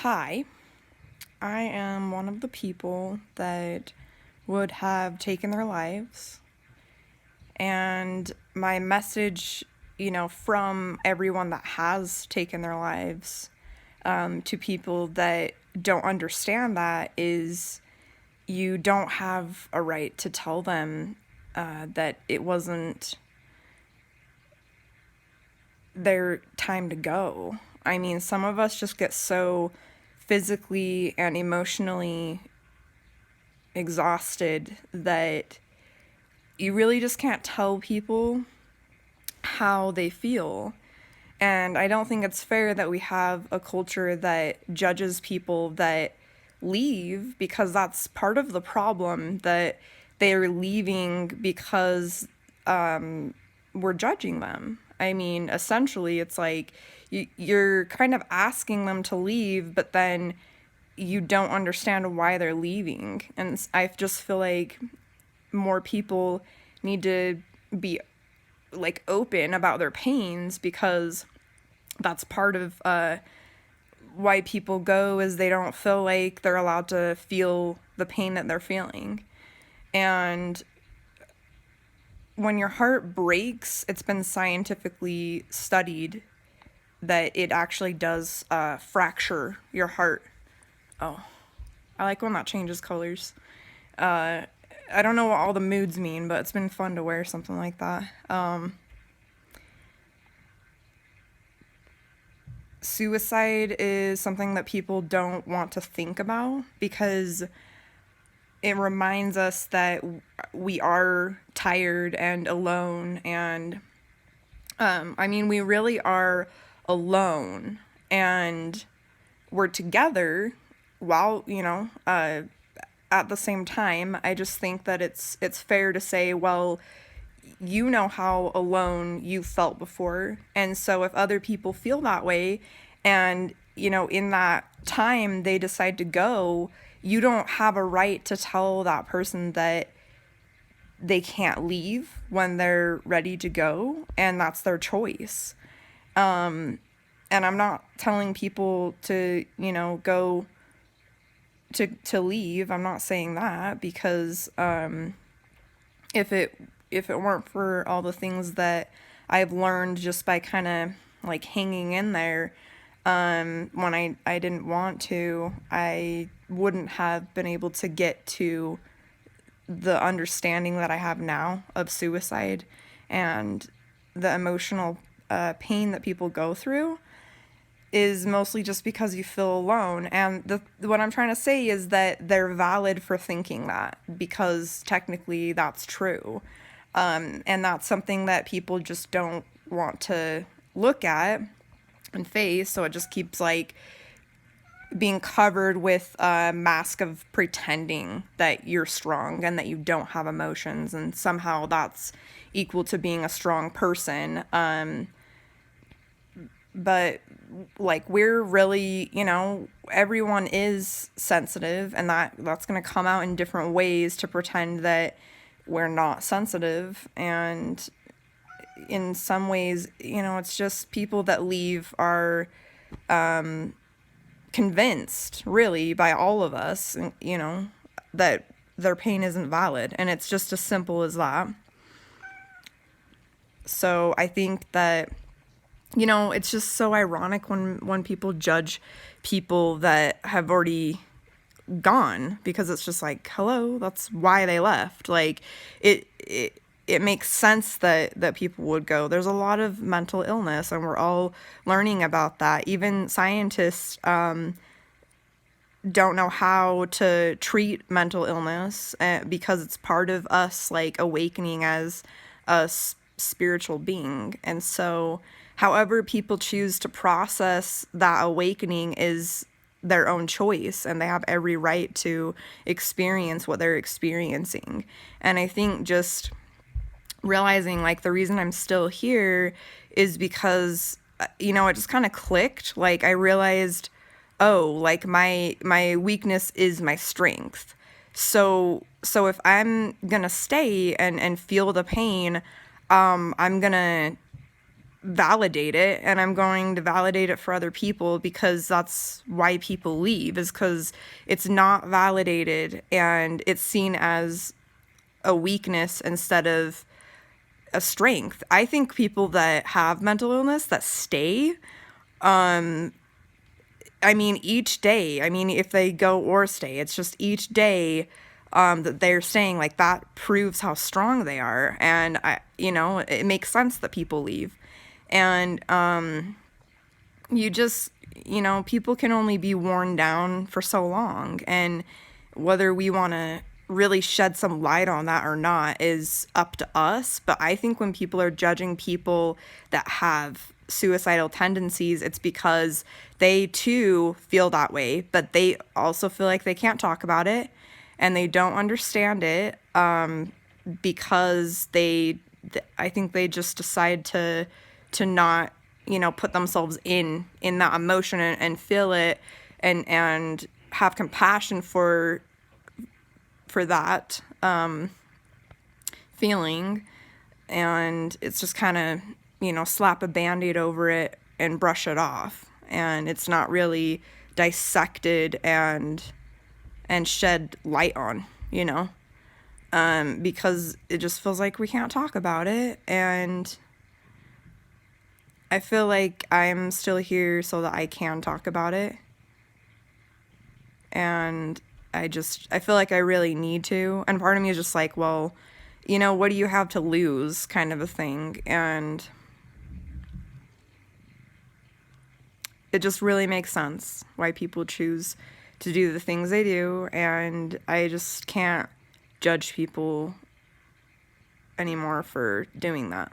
Hi, I am one of the people that would have taken their lives. And my message, from everyone that has taken their lives to people that don't understand that is you don't have a right to tell them that it wasn't their time to go. I mean, some of us just get so physically and emotionally exhausted that you really just can't tell people how they feel. And I don't think it's fair that we have a culture that judges people that leave, because that's part of the problem, that they're leaving because we're judging them. I mean, essentially, it's like you're kind of asking them to leave, but then you don't understand why they're leaving. And I just feel like more people need to be like open about their pains, because that's part of why people go, is they don't feel like they're allowed to feel the pain that they're feeling. And when your heart breaks, it's been scientifically studied that it actually does fracture your heart. Oh, I like when that changes colors. I don't know what all the moods mean, but it's been fun to wear something like that. Suicide is something that people don't want to think about, because it reminds us that we are tired and alone. And we really are alone, and we're together while, at the same time. I just think that it's fair to say, well, you know how alone you felt before. And so if other people feel that way, and, in that time they decide to go, you don't have a right to tell that person that they can't leave when they're ready to go, and that's their choice. And I'm not telling people to, go to leave. I'm not saying that, because if it weren't for all the things that I've learned just by kind of like hanging in there when I didn't want to, I wouldn't have been able to get to the understanding that I have now of suicide and the emotional pain that people go through, is mostly just because you feel alone. And what I'm trying to say is that they're valid for thinking that, because technically that's true. And that's something that people just don't want to look at and face, so it just keeps like being covered with a mask of pretending that you're strong and that you don't have emotions, and somehow that's equal to being a strong person. But like, we're really, everyone is sensitive, and that's going to come out in different ways to pretend that we're not sensitive. And in some ways, it's just people that leave are convinced, really, by all of us, that their pain isn't valid. And it's just as simple as that. So I think that, it's just so ironic when people judge people that have already gone, because it's just like, hello, that's why they left. Like, it makes sense that people would go. There's a lot of mental illness, and we're all learning about that. Even scientists don't know how to treat mental illness, because it's part of us, like, awakening as a spiritual being. And so however people choose to process that awakening is their own choice, and they have every right to experience what they're experiencing. And I think just realizing, like, the reason I'm still here is because, it just kind of clicked. Like, I realized, oh, like, my weakness is my strength. So if I'm gonna stay and feel the pain, I'm gonna validate it, and I'm going to validate it for other people, because that's why people leave, is because it's not validated and it's seen as a weakness instead of a strength. I think people that have mental illness that stay, I mean, each day, I mean, if they go or stay, it's just each day that they're staying, like, that proves how strong they are. And it makes sense that people leave. And you just, people can only be worn down for so long. And whether we want to really shed some light on that or not is up to us. But I think when people are judging people that have suicidal tendencies, it's because they too feel that way, but they also feel like they can't talk about it and they don't understand it, because I think they just decide to not, put themselves in that emotion and feel it and have compassion for that feeling. And it's just kind of, slap a Band-Aid over it and brush it off. And it's not really dissected and shed light on, because it just feels like we can't talk about it. And I feel like I'm still here so that I can talk about it. And I feel like I really need to. And part of me is just like, well, what do you have to lose, kind of a thing. And it just really makes sense why people choose to do the things they do. And I just can't judge people anymore for doing that.